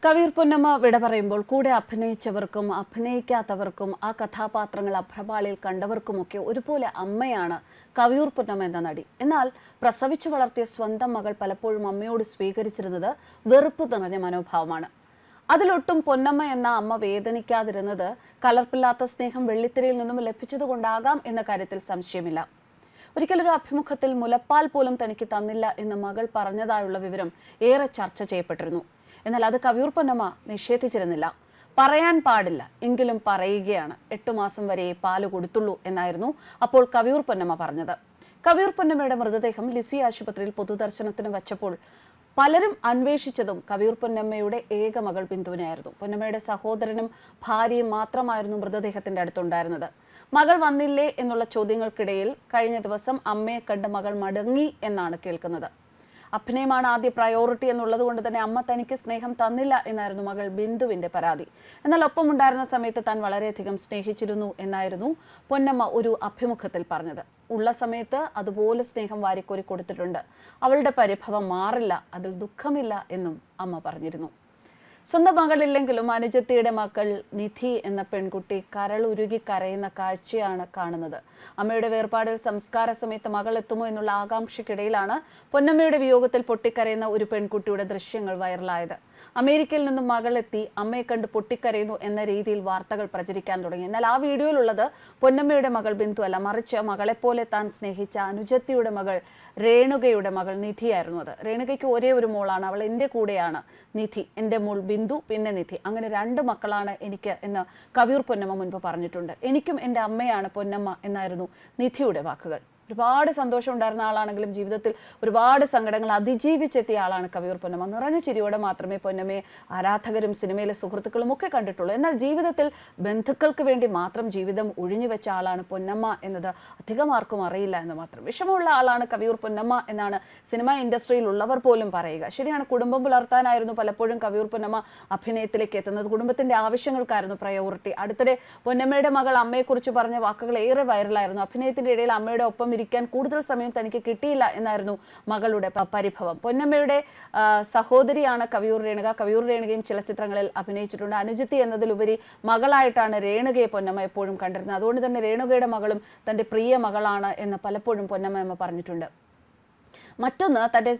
കവിയൂർ പൊന്നമ്മ വിട പറയുമ്പോൾ കൂടെ അഭിനയിച്ചവർക്കും അഭിനയിക്കാത്തവർക്കും ആ കഥാപാത്രങ്ങൾ അഭ്രപാളിയിൽ കണ്ടവർക്കുമൊക്കെ ഒരുപോലെ അമ്മയാണ് കവിയൂർ പൊന്നമ്മ എന്ന നടി. എന്നാൽ പ്രസവിച്ചു വളർത്തിയ സ്വന്തം മകൾ പലപ്പോഴും അമ്മയോട് സ്വീകരിച്ചിരുന്നത് വെറുപ്പ് നിറഞ്ഞ മനോഭാവമാണ്. അതിലൊട്ടും പൊന്നമ്മ എന്ന അമ്മ വേദനിക്കാതിരുന്നത് കലർപ്പില്ലാത്ത സ്നേഹം വെള്ളിത്തിരയിൽ നിന്നും ലഭിച്ചതുകൊണ്ടാകാം എന്ന കാര്യത്തിൽ സംശയമില്ല. ഒരിക്കലൊരു അഭിമുഖത്തിൽ മുലപ്പാൽ പോലും തനിക്ക് തന്നില്ല എന്ന് മകൾ പറഞ്ഞതായുള്ള വിവരം ഏറെ ചർച്ച ചെയ്യപ്പെട്ടിരുന്നു. എന്നാൽ അത് കവിയൂർ പൊന്നമ്മ നിഷേധിച്ചിരുന്നില്ല. പറയാൻ പാടില്ല എങ്കിലും പറയുകയാണ്. 8 മാസം വരെ പാല് കൊടുത്തുള്ളൂ എന്നായിരുന്നു അപ്പോൾ കവിയൂർ പൊന്നമ്മ പറഞ്ഞത്. കവിയൂർ പൊന്നമ്മയുടെ മൃതദേഹം ലിസി ആശുപത്രിയിൽ പൊതുദർശനത്തിന് വച്ചപ്പോൾ പലരും അന്വേഷിച്ചതും കവിയൂർ പൊന്നമ്മയുടെ ഏക മകൾ ബിന്ദുവിനെയായിരുന്നു. പൊന്നമ്മയുടെ സഹോദരനും ഭാര്യയും മാത്രമായിരുന്നു മൃതദേഹത്തിന്റെ അടുത്തുണ്ടായിരുന്നത്. മകൾ വന്നില്ലേ എന്നുള്ള ചോദ്യങ്ങൾക്കിടയിൽ കഴിഞ്ഞ ദിവസം അമ്മയെ കണ്ട് മകൾ മടങ്ങി എന്നാണ് കേൾക്കുന്നത്. അഭിനയമാണ് ആദ്യ പ്രയോറിറ്റി എന്നുള്ളത് കൊണ്ട് തന്നെ അമ്മ തനിക്ക് സ്നേഹം തന്നില്ല എന്നായിരുന്നു മകൾ ബിന്ദുവിന്റെ പരാതി. എന്നാൽ ഒപ്പം ഉണ്ടായിരുന്ന സമയത്ത് താൻ വളരെയധികം സ്നേഹിച്ചിരുന്നു എന്നായിരുന്നു പൊന്നമ്മ ഒരു അഭിമുഖത്തിൽ പറഞ്ഞത്. ഉള്ള സമയത്ത് അതുപോലെ സ്നേഹം വാരിക്കോരി കൊടുത്തിട്ടുണ്ട്. അവളുടെ പരിഭവം മാറില്ല, അതിൽ ദുഃഖമില്ല എന്നും അമ്മ പറഞ്ഞിരുന്നു. സ്വന്തം മകളില്ലെങ്കിലും അനുജത്തിയുടെ മകൾ നിധി എന്ന പെൺകുട്ടി കരളുരുകി കരയുന്ന കാഴ്ചയാണ് കാണുന്നത്. അമ്മയുടെ വേർപാടിൽ സംസ്കാര സമയത്ത് മകൾ എത്തുമോ എന്നുള്ള ആകാംക്ഷയ്ക്കിടയിലാണ് പൊന്നമ്മയുടെ വിയോഗത്തിൽ പൊട്ടിക്കരയുന്ന ഒരു പെൺകുട്ടിയുടെ ദൃശ്യങ്ങൾ വൈറലായത്. അമേരിക്കയിൽ നിന്നും മകളെത്തി അമ്മയെ കണ്ട് പൊട്ടിക്കരയുന്നു എന്ന രീതിയിൽ വാർത്തകൾ പ്രചരിക്കാൻ തുടങ്ങി. എന്നാൽ ആ വീഡിയോയിലുള്ളത് പൊന്നമ്മയുടെ മകൾ ബിന്ദു അല്ല, മറിച്ച് മകളെപ്പോലെ താൻ സ്നേഹിച്ച അനുജത്തിയുടെ മകൾ രേണുകയുടെ മകൾ നിധിയായിരുന്നു. അത് രേണുകയ്ക്ക് ഒരേ ഒരു മോളാണ്, അവൾ എൻ്റെ കൂടെയാണ് നിധി, എൻ്റെ മോൾ ബിന്ദു പിന്നെ നിധി, അങ്ങനെ 2 മക്കളാണ് എനിക്ക് എന്ന് കവിയൂർ പൊന്നമ്മ മുൻപ് പറഞ്ഞിട്ടുണ്ട്. എനിക്കും എൻ്റെ അമ്മയാണ് പൊന്നമ്മ എന്നായിരുന്നു നിധിയുടെ വാക്കുകൾ. ഒരുപാട് സന്തോഷം ഉണ്ടായിരുന്ന ആളാണെങ്കിലും ജീവിതത്തിൽ ഒരുപാട് സങ്കടങ്ങൾ അതിജീവിച്ചെത്തിയ ആളാണ് കവിയൂർ പൊന്നമ്മ. നിറഞ്ഞ ചിരിയോടെ മാത്രമേ പൊന്നമ്മയെ ആരാധകരും സിനിമയിലെ സുഹൃത്തുക്കളും ഒക്കെ കണ്ടിട്ടുള്ളൂ. എന്നാൽ ജീവിതത്തിൽ ബന്ധുക്കൾക്ക് വേണ്ടി മാത്രം ജീവിതം ഒഴിഞ്ഞു വെച്ച ആളാണ് പൊന്നമ്മ എന്നത് അധികം ആർക്കും അറിയില്ല എന്ന് മാത്രം. വിഷമമുള്ള ആളാണ് കവിയൂർ പൊന്നമ്മ എന്നാണ് സിനിമാ ഇൻഡസ്ട്രിയിൽ ഉള്ളവർ പോലും പറയുക. ശരിയാണ്, കുടുംബം പുലർത്താനായിരുന്നു പലപ്പോഴും കവിയൂർ പൊന്നമ്മ അഭിനയത്തിലേക്ക് എത്തുന്നത്. കുടുംബത്തിന്റെ ആവശ്യങ്ങൾക്കായിരുന്നു പ്രയോറിറ്റി. അടുത്തിടെ പൊന്നമ്മയുടെ മകൾ അമ്മയെക്കുറിച്ച് പറഞ്ഞ വാക്കുകൾ ഏറെ വൈറലായിരുന്നു. അഭിനയത്തിന്റെ ഇടയിൽ അമ്മയുടെ ഒപ്പം ഇരിക്കാൻ കൂടുതൽ സമയം തനിക്ക് കിട്ടിയില്ല എന്നായിരുന്നു മകളുടെ പരിഭവം. പൊന്നമ്മയുടെ സഹോദരിയാണ് കവിയൂർ രേണുക. കവിയൂർ രേണുകയും ചില ചിത്രങ്ങളിൽ അഭിനയിച്ചിട്ടുണ്ട്. അനുജത്തി എന്നതിലുപരി മകളായിട്ടാണ് രേണുകയെ പൊന്നമ്മ എപ്പോഴും കണ്ടിരുന്നത്. അതുകൊണ്ട് തന്നെ രേണുകയുടെ മകളും തന്റെ പ്രിയ മകളാണ് എന്ന് പലപ്പോഴും പൊന്നമ്മ പറഞ്ഞിട്ടുണ്ട്. മറ്റൊന്ന്, തൻ്റെ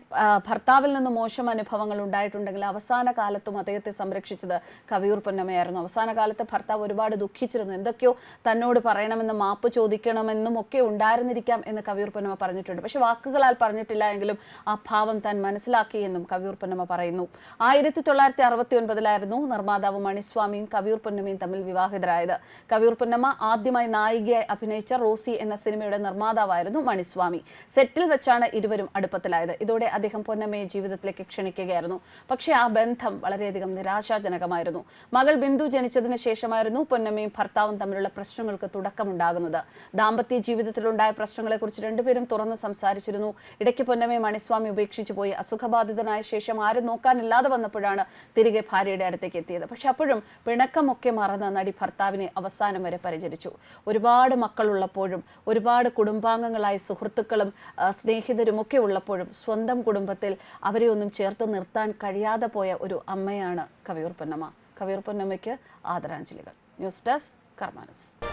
ഭർത്താവിൽ നിന്ന് മോശം അനുഭവങ്ങൾ ഉണ്ടായിട്ടുണ്ടെങ്കിൽ അവസാന കാലത്തും അദ്ദേഹത്തെ സംരക്ഷിച്ചത് കവിയൂർ പൊന്നമ്മയായിരുന്നു. അവസാന കാലത്ത് ഭർത്താവ് ഒരുപാട് ദുഃഖിച്ചിരുന്നു. എന്തൊക്കെയോ തന്നോട് പറയണമെന്നും മാപ്പ് ചോദിക്കണമെന്നും ഒക്കെ ഉണ്ടായിരുന്നിരിക്കാം എന്ന് കവിയൂർ പൊന്നമ്മ പറഞ്ഞിട്ടുണ്ട്. പക്ഷെ വാക്കുകളാൽ പറഞ്ഞിട്ടില്ല എങ്കിലും ആ ഭാവം താൻ മനസ്സിലാക്കിയെന്നും കവിയൂർ പൊന്നമ്മ പറയുന്നു. 1969 നിർമ്മാതാവ് മണിസ്വാമിയും കവിയൂർ പൊന്നമ്മയും തമ്മിൽ വിവാഹിതരായത്. കവിയൂർ പൊന്നമ്മ ആദ്യമായി നായികയായി അഭിനയിച്ച റോസി എന്ന സിനിമയുടെ നിർമ്മാതാവായിരുന്നു മണിസ്വാമി. സെറ്റിൽ വെച്ചാണ് ഇരുവരും അടുപ്പത്തിലായത്. ഇതോടെ അദ്ദേഹം പൊന്നമ്മയെ ജീവിതത്തിലേക്ക് ക്ഷണിക്കുകയായിരുന്നു. പക്ഷേ ആ ബന്ധം വളരെയധികം നിരാശാജനകമായിരുന്നു. മകൾ ബിന്ദു ജനിച്ചതിന് ശേഷമായിരുന്നു പൊന്നമ്മയും ഭർത്താവും തമ്മിലുള്ള പ്രശ്നങ്ങൾക്ക് തുടക്കമുണ്ടാകുന്നത്. ദാമ്പത്യ ജീവിതത്തിലുണ്ടായ പ്രശ്നങ്ങളെക്കുറിച്ച് രണ്ടുപേരും തുറന്ന് സംസാരിച്ചിരുന്നു. ഇടയ്ക്ക് പൊന്നമ്മയെ മണിസ്വാമി ഉപേക്ഷിച്ചു പോയി. അസുഖബാധിതനായ ശേഷം ആരും നോക്കാനില്ലാതെ വന്നപ്പോഴാണ് തിരികെ ഭാര്യയുടെ അടുത്തേക്ക് എത്തിയത്. പക്ഷെ അപ്പോഴും പിണക്കമൊക്കെ മറന്ന് നടി ഭർത്താവിനെ അവസാനം വരെ പരിചരിച്ചു. ഒരുപാട് മക്കളുള്ളപ്പോഴും ഒരുപാട് കുടുംബാംഗങ്ങളായ സുഹൃത്തുക്കളും സ്നേഹിതരും ഒക്കെ ഉള്ളപ്പോഴും സ്വന്തം കുടുംബത്തിൽ അവരെ ഒന്നും ചേർത്ത് നിർത്താൻ കഴിയാതെ പോയ ഒരു അമ്മയാണ് കവിയൂർ പൊന്നമ്മ. കവിയൂർ പൊന്നമ്മയ്ക്ക് ആദരാഞ്ജലികൾ. ന്യൂസ് ഡെസ്ക് കർമ്മ ന്യൂസ്.